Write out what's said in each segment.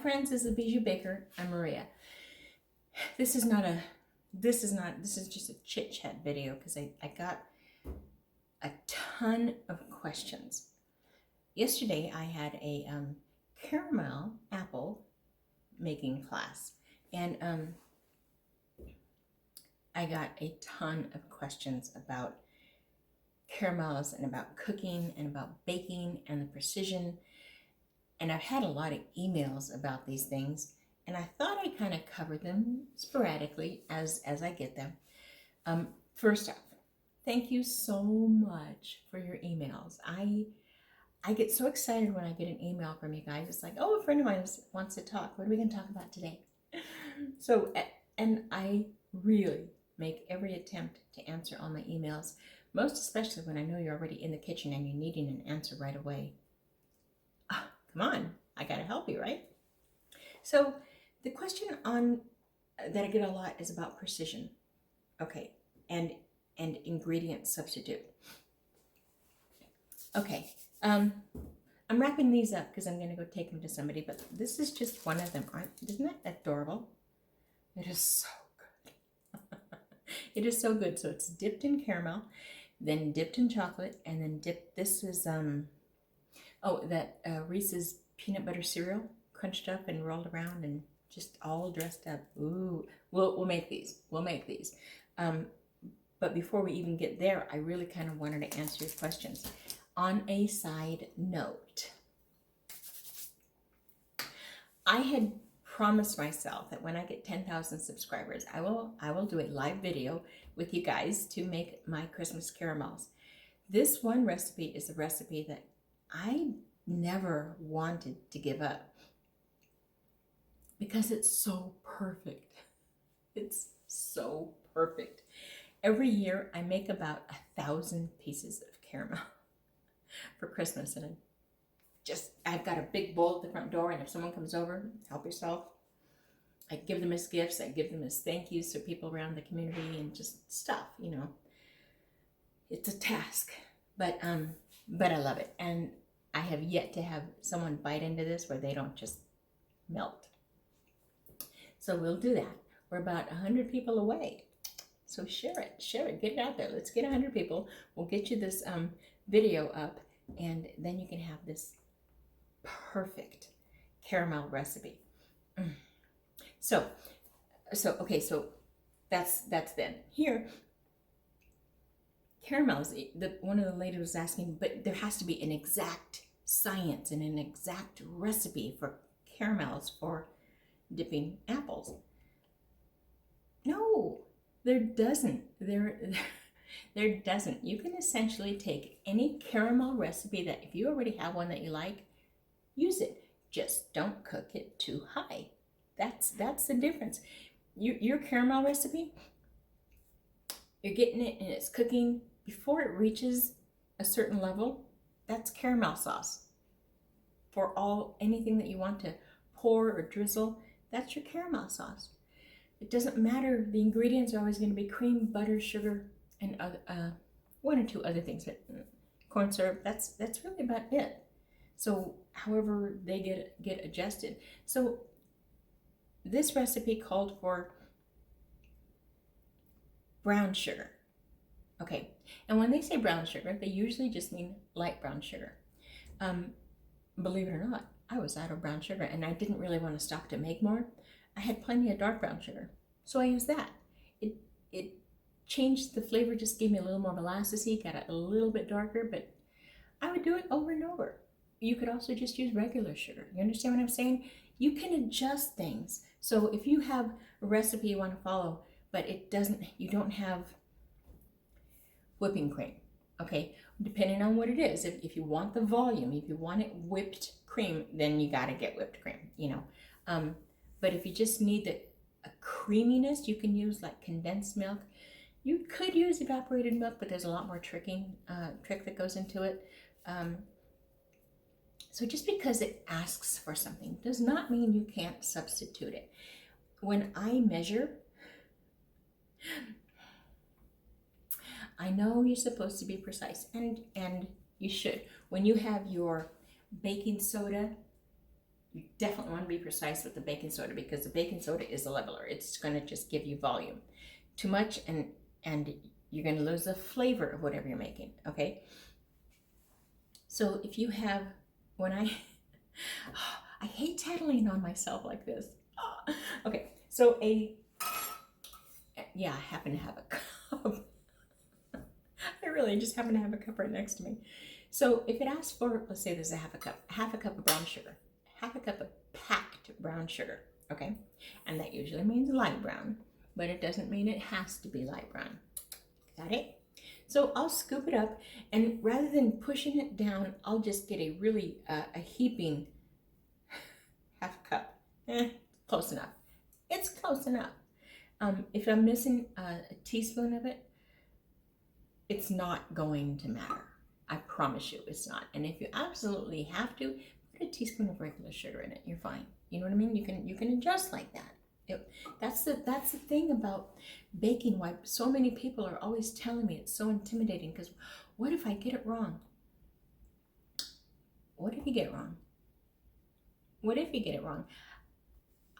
friends, this is Bijou Baker. I'm Maria. This is just a chit chat video because I got a ton of questions. Yesterday I had a caramel apple making class, and I got a ton of questions about caramels and about cooking and about baking and the precision. And I've had a lot of emails about these things, and I thought I'd kind of cover them sporadically as I get them. First off, thank you so much for your emails. I get so excited when I get an email from you guys. It's like, oh, a friend of mine wants to talk. What are we going to talk about today? So, and I really make every attempt to answer all my emails, most especially when I know you're already in the kitchen and you're needing an answer right away. Come on, I gotta help you, right? So the question that I get a lot is about precision, okay, and ingredient substitute. Okay, I'm wrapping these up because I'm gonna go take them to somebody, but this is just one of them. Isn't that adorable? It is so good. It is so good. So it's dipped in caramel, then dipped in chocolate, and then dipped. This is Reese's peanut butter cereal, crunched up and rolled around and just all dressed up. Ooh, we'll make these. We'll make these. But before we even get there, I really kind of wanted to answer your questions. On a side note, I had promised myself that when I get 10,000 subscribers, I will do a live video with you guys to make my Christmas caramels. This one recipe is a recipe that I never wanted to give up because it's so perfect. It's so perfect. Every year I make about 1,000 pieces of caramel for Christmas, and I've got a big bowl at the front door, and if someone comes over, help yourself. I give them as gifts, I give them as thank yous to people around the community and just stuff, you know. It's a task, but I love it, and I have yet to have someone bite into this where they don't just melt. So we'll do that. We're about 100 people away. So share it, get it out there. Let's get 100 people. We'll get you this video up, and then you can have this perfect caramel recipe. So that's then. Here, caramels, one of the ladies was asking, but there has to be an exact science and an exact recipe for caramels for dipping apples. No, there doesn't. There doesn't. You can essentially take any caramel recipe that, if you already have one that you like, use it. Just don't cook it too high. That's the difference. Your caramel recipe, you're getting it and it's cooking. Before it reaches a certain level, that's caramel sauce. For anything that you want to pour or drizzle, that's your caramel sauce. It doesn't matter. The ingredients are always going to be cream, butter, sugar, and one or two other things. But corn syrup, that's really about it. So however they get adjusted. So this recipe called for brown sugar. Okay, and when they say brown sugar, they usually just mean light brown sugar. Believe it or not, I was out of brown sugar, and I didn't really want to stop to make more. I had plenty of dark brown sugar, so I used that. It changed the flavor, just gave me a little more molasses-y, got it a little bit darker, but I would do it over and over. You could also just use regular sugar. You understand what I'm saying? You can adjust things. So if you have a recipe you want to follow, but you don't have whipping cream, okay? Depending on what it is, if you want the volume, if you want it whipped cream, then you got to get whipped cream, you know. But if you just need a creaminess, you can use like condensed milk. You could use evaporated milk, but there's a lot more trick that goes into it. So just because it asks for something does not mean you can't substitute it. When I measure, I know you're supposed to be precise, and you should. When you have your baking soda, You definitely want to be precise with the baking soda, because the baking soda is a leveler. It's going to just give you volume. Too much and you're going to lose the flavor of whatever you're making, okay? So if you have, when I hate tattling on myself like this. Okay, so yeah, I happen to have a cup. I really just happen to have a cup right next to me. So if it asks for, let's say there's a half a cup of brown sugar, half a cup of packed brown sugar, okay? And that usually means light brown, but it doesn't mean it has to be light brown. Got it? So I'll scoop it up, and rather than pushing it down, I'll just get a really, a heaping half cup. Close enough. It's close enough. If I'm missing a teaspoon of it, it's not going to matter. I promise you it's not. And if you absolutely have to, put a teaspoon of regular sugar in it. You're fine. You know what I mean? You can adjust like that. That's the thing about baking, why so many people are always telling me it's so intimidating, because what if I get it wrong? What if you get it wrong? What if you get it wrong?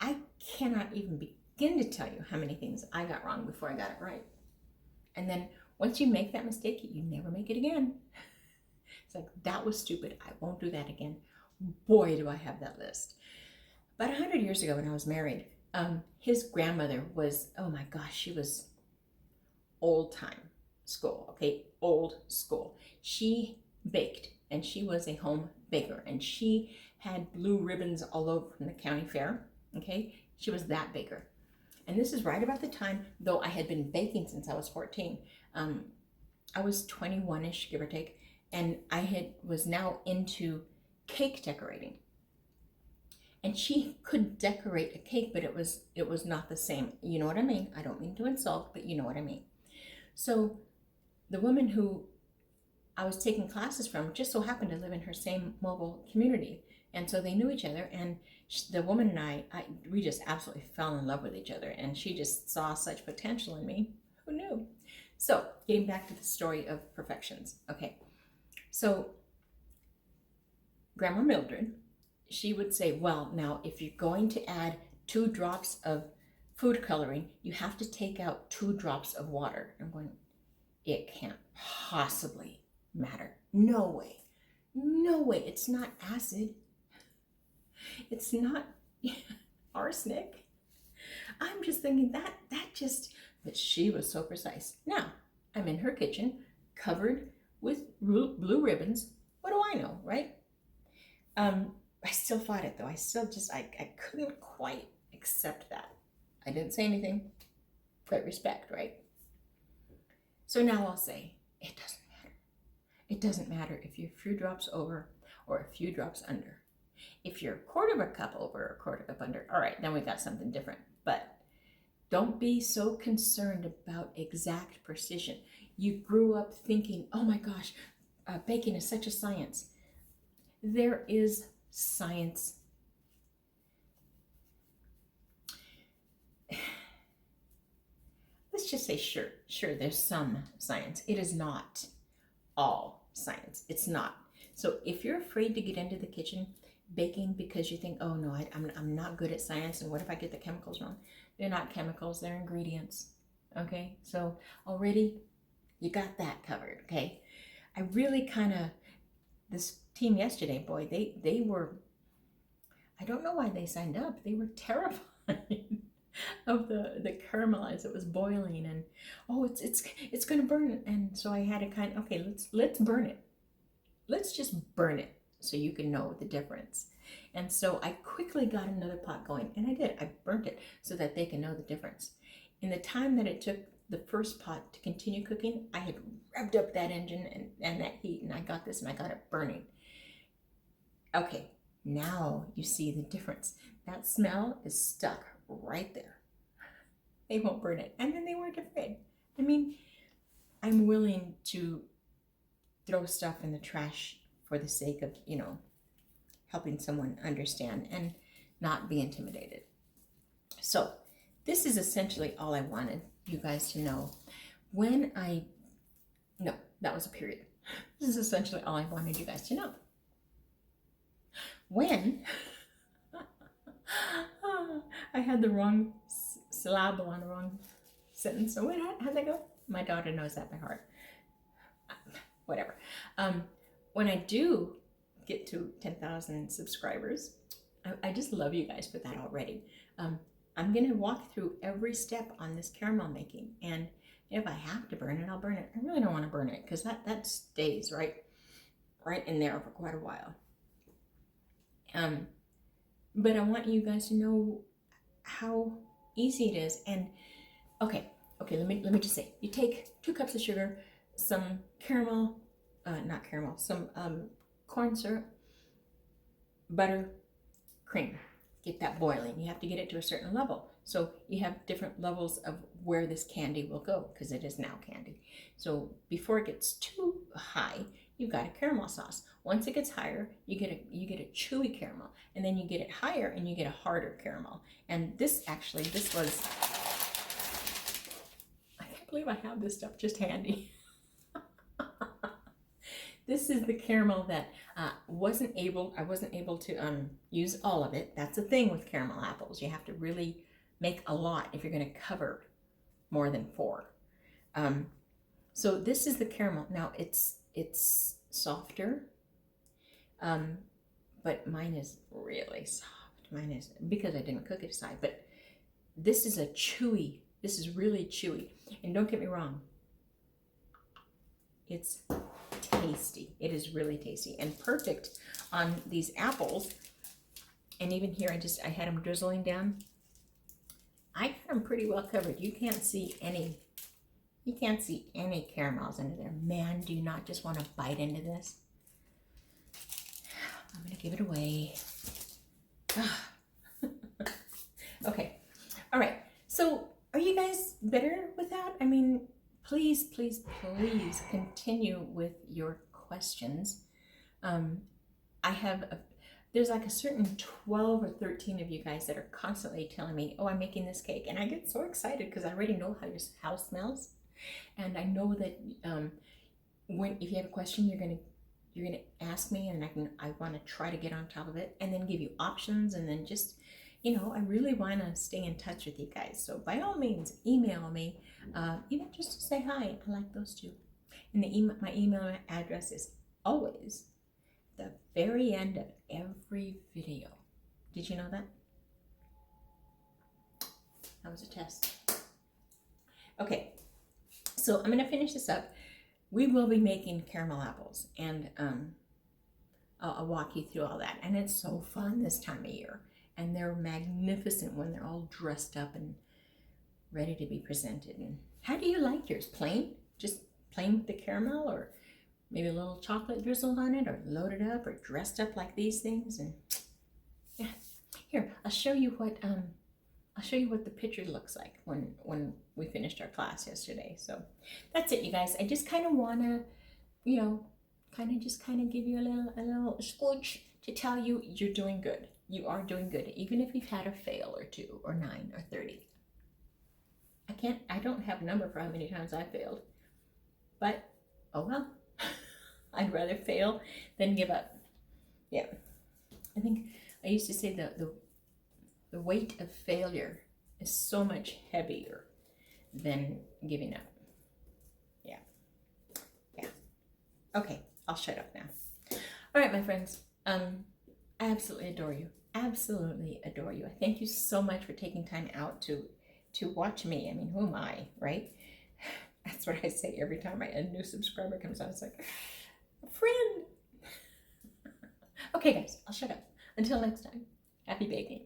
I cannot even begin to tell you how many things I got wrong before I got it right. And then once you make that mistake, you never make it again. It's like, that was stupid. I won't do that again. Boy, do I have that list. About 100 years ago when I was married, his grandmother was, oh my gosh, she was old time school, okay, old school. She baked, and she was a home baker, and she had blue ribbons all over from the county fair, okay? She was that baker. And this is right about the time, though I had been baking since I was 14. I was 21-ish, give or take, and I was now into cake decorating. And she could decorate a cake, but it was not the same. You know what I mean? I don't mean to insult, but you know what I mean. So the woman who I was taking classes from just so happened to live in her same mobile community. And so they knew each other, and the woman and I, we just absolutely fell in love with each other, and she just saw such potential in me. Who knew? So getting back to the story of perfections. Okay, so Grandma Mildred, she would say, well, now if you're going to add 2 drops of food coloring, you have to take out 2 drops of water. I'm going, it can't possibly matter. No way. No way. It's not acid. It's not arsenic. I'm just thinking but she was so precise. Now, I'm in her kitchen, covered with blue ribbons. What do I know, right? I still fought it though. I couldn't quite accept that. I didn't say anything. Great respect, right? So now I'll say, it doesn't matter. It doesn't matter if you're a few drops over or a few drops under. If you're a quarter of a cup over or a quarter cup under, all right, then we got something different. But don't be so concerned about exact precision. You grew up thinking, oh my gosh, baking is such a science. There is science. Let's just say sure, there's some science. It is not all science. It's not. So if you're afraid to get into the kitchen baking because you think, oh no, I'm not good at science, and what if I get the chemicals wrong? They're not chemicals, they're ingredients. Okay, so already you got that covered. Okay, I really this team yesterday, boy, they were, I don't know why they signed up. They were terrified of the caramel as it was boiling, and oh, it's gonna burn. And so I had to okay, let's burn it. Let's just burn it so you can know the difference. And so I quickly got another pot going, and I did. I burnt it so that they can know the difference. In the time that it took the first pot to continue cooking, I had revved up that engine and that heat, and I got this and I got it burning. Okay, now you see the difference. That smell is stuck right there. They won't burn it. And then they weren't afraid. I mean, I'm willing to throw stuff in the trash for the sake of, helping someone understand and not be intimidated. So this is essentially all I wanted you guys to know. No, that was a period. This is essentially all I wanted you guys to know. When I had the wrong syllable on the wrong sentence. So how'd that go? My daughter knows that by heart. Whatever. When I do get to 10,000 subscribers, I just love you guys for that already. I'm going to walk through every step on this caramel making, and if I have to burn it, I'll burn it. I really don't want to burn it because that stays right in there for quite a while. But I want you guys to know how easy it is. And okay, let me just say, you take 2 cups of sugar, some caramel, some corn syrup, butter, cream. Get that boiling. You have to get it to a certain level. So you have different levels of where this candy will go, because it is now candy. So before it gets too high, you've got a caramel sauce. Once it gets higher, you get a chewy caramel, and then you get it higher and you get a harder caramel. And this was, I can't believe I have this stuff just handy. This is the caramel that I wasn't able to use all of it. That's the thing with caramel apples. You have to really make a lot if you're going to cover more than 4. So this is the caramel. Now it's softer, but mine is really soft. Mine is, because I didn't cook it aside. But this is this is really chewy. And don't get me wrong, it's tasty. It is really tasty and perfect on these apples. And even here, I had them drizzling down. I got them pretty well covered. You can't see any caramels under there. Man, do you not just want to bite into this? I'm gonna give it away. Okay, all right. So are you guys better with that? I mean, please continue with your questions. There's like a certain 12 or 13 of you guys that are constantly telling me, oh, I'm making this cake. And I get so excited because I already know how your house smells. And I know that if you have a question, you're gonna ask me, and I want to try to get on top of it and then give you options, and then just, I really want to stay in touch with you guys. So by all means, email me, even just to say hi. I like those too. And my email address is always the very end of every video. Did you know that? That was a test. Okay, so I'm going to finish this up. We will be making caramel apples, and I'll walk you through all that. And it's so fun this time of year. And they're magnificent when they're all dressed up and ready to be presented. And how do you like yours? Plain? Just plain with the caramel, or maybe a little chocolate drizzled on it, or loaded up, or dressed up like these things? And yeah, here, I'll show you what the picture looks like when we finished our class yesterday. So that's it, you guys. I just kind of want to, give you a little squoosh to tell you you're doing good. You are doing good, even if you've had a fail or 2 or 9 or 30. I don't have a number for how many times I failed, but oh well. I'd rather fail than give up. Yeah. I think I used to say the weight of failure is so much heavier than giving up. Yeah. Okay, I'll shut up now. All right, my friends. I absolutely adore you. Absolutely adore you. I thank you so much for taking time out to watch me. I mean, who am I, right? That's what I say every time a new subscriber comes on. It's like, a friend. Okay, guys, I'll shut up. Until next time, happy baking.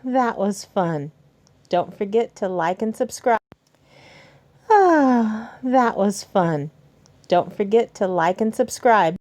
That was fun. Don't forget to like and subscribe. That was fun. Don't forget to like and subscribe.